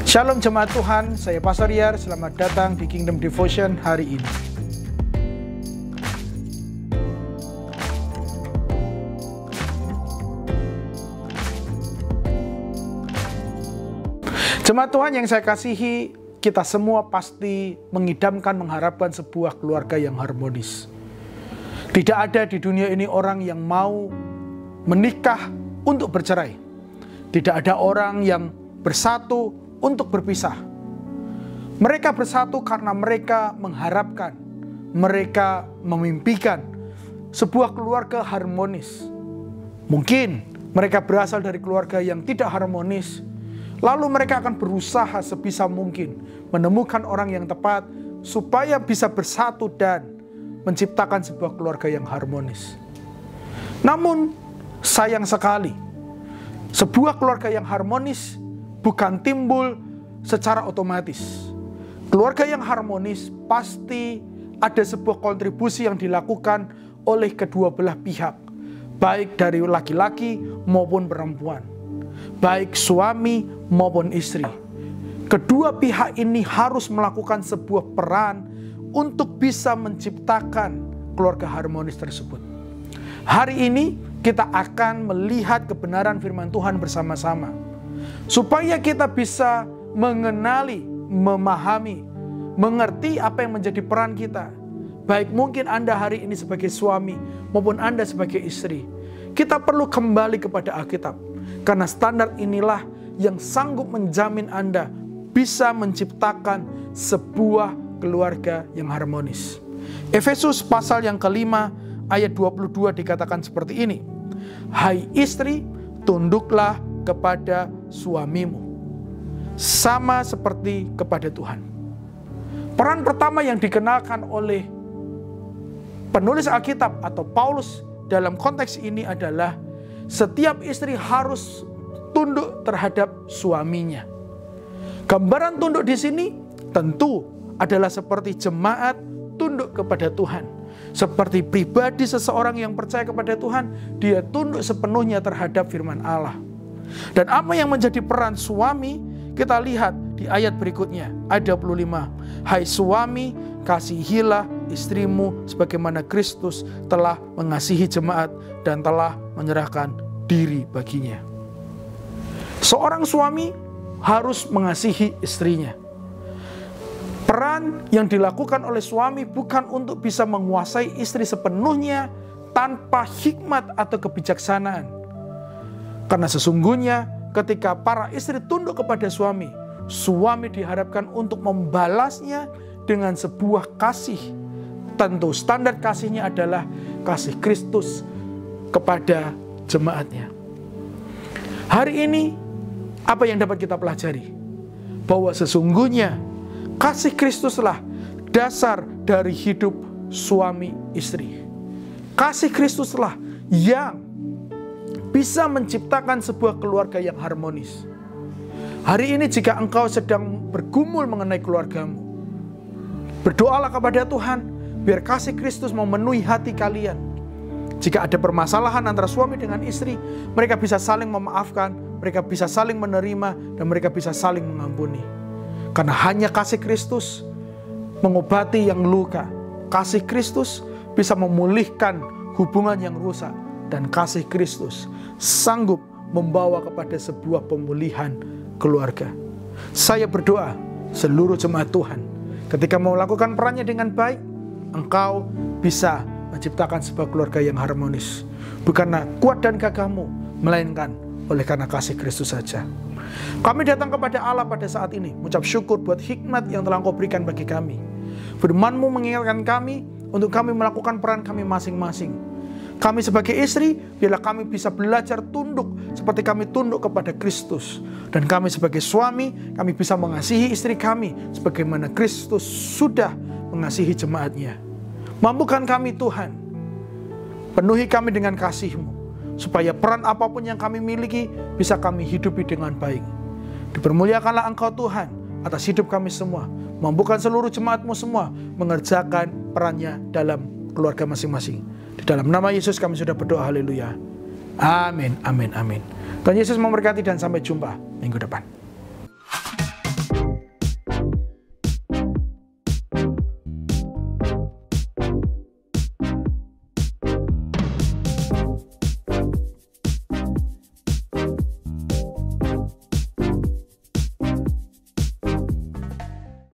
Shalom jemaat Tuhan, saya Pastor Yar, selamat datang di Kingdom Devotion hari ini. Jemaat Tuhan yang saya kasihi, kita semua pasti mengidamkan, mengharapkan sebuah keluarga yang harmonis. Tidak ada di dunia ini orang yang mau menikah untuk bercerai. Tidak ada orang yang bersatu untuk berpisah. Mereka bersatu karena mereka mengharapkan, mereka memimpikan sebuah keluarga harmonis. Mungkin mereka berasal dari keluarga yang tidak harmonis, lalu mereka akan berusaha sebisa mungkin menemukan orang yang tepat supaya bisa bersatu dan menciptakan sebuah keluarga yang harmonis. Namun sayang sekali, sebuah keluarga yang harmonis bukan timbul secara otomatis. Keluarga yang harmonis pasti ada sebuah kontribusi yang dilakukan oleh kedua belah pihak, baik dari laki-laki maupun perempuan, baik suami maupun istri. Kedua pihak ini harus melakukan sebuah peran untuk bisa menciptakan keluarga harmonis tersebut. Hari ini kita akan melihat kebenaran firman Tuhan bersama-sama, supaya kita bisa mengenali, memahami, mengerti apa yang menjadi peran kita. Baik mungkin Anda hari ini sebagai suami maupun Anda sebagai istri. Kita perlu kembali kepada Alkitab, karena standar inilah yang sanggup menjamin Anda bisa menciptakan sebuah keluarga yang harmonis. Efesus pasal yang kelima ayat 22 dikatakan seperti ini. Hai istri, tunduklah kepada suamimu, sama seperti kepada Tuhan. Peran pertama yang dikenalkan oleh penulis Alkitab atau Paulus dalam konteks ini adalah setiap istri harus tunduk terhadap suaminya. Gambaran tunduk di sini tentu adalah seperti jemaat tunduk kepada Tuhan. Seperti pribadi seseorang yang percaya kepada Tuhan, dia tunduk sepenuhnya terhadap firman Allah. Dan apa yang menjadi peran suami, kita lihat di ayat berikutnya, ayat 25. Hai suami, kasihilah istrimu sebagaimana Kristus telah mengasihi jemaat dan telah menyerahkan diri baginya. Seorang suami harus mengasihi istrinya. Peran yang dilakukan oleh suami bukan untuk bisa menguasai istri sepenuhnya tanpa hikmat atau kebijaksanaan. Karena sesungguhnya ketika para istri tunduk kepada suami, suami diharapkan untuk membalasnya dengan sebuah kasih. Tentu standar kasihnya adalah kasih Kristus kepada jemaatnya. Hari ini apa yang dapat kita pelajari? Bahwa sesungguhnya kasih Kristuslah dasar dari hidup suami istri. Kasih Kristuslah yang bisa menciptakan sebuah keluarga yang harmonis. Hari ini jika engkau sedang bergumul mengenai keluargamu, berdoalah kepada Tuhan biar kasih Kristus memenuhi hati kalian. Jika ada permasalahan antara suami dengan istri, mereka bisa saling memaafkan, mereka bisa saling menerima, dan mereka bisa saling mengampuni. Karena hanya kasih Kristus mengobati yang luka. Kasih Kristus bisa memulihkan hubungan yang rusak. Dan kasih Kristus sanggup membawa kepada sebuah pemulihan keluarga. Saya berdoa seluruh jemaat Tuhan, ketika melakukan perannya dengan baik, engkau bisa menciptakan sebuah keluarga yang harmonis. Bukanlah kuat dan gagahmu, melainkan oleh karena kasih Kristus saja. Kami datang kepada Allah pada saat ini, mengucap syukur buat hikmat yang telah Engkau berikan bagi kami. Firman-Mu mengingatkan kami untuk kami melakukan peran kami masing-masing. Kami sebagai istri, biarlah kami bisa belajar tunduk seperti kami tunduk kepada Kristus. Dan kami sebagai suami, kami bisa mengasihi istri kami sebagaimana Kristus sudah mengasihi jemaatnya. Mampukan kami Tuhan, penuhi kami dengan kasih-Mu, supaya peran apapun yang kami miliki bisa kami hidupi dengan baik. Dipermuliakanlah Engkau Tuhan atas hidup kami semua. Mampukan seluruh jemaat-Mu semua mengerjakan perannya dalam keluarga masing-masing. Di dalam nama Yesus kami sudah berdoa, haleluya. Amin, amin, amin. Tuhan Yesus memberkati dan sampai jumpa minggu depan.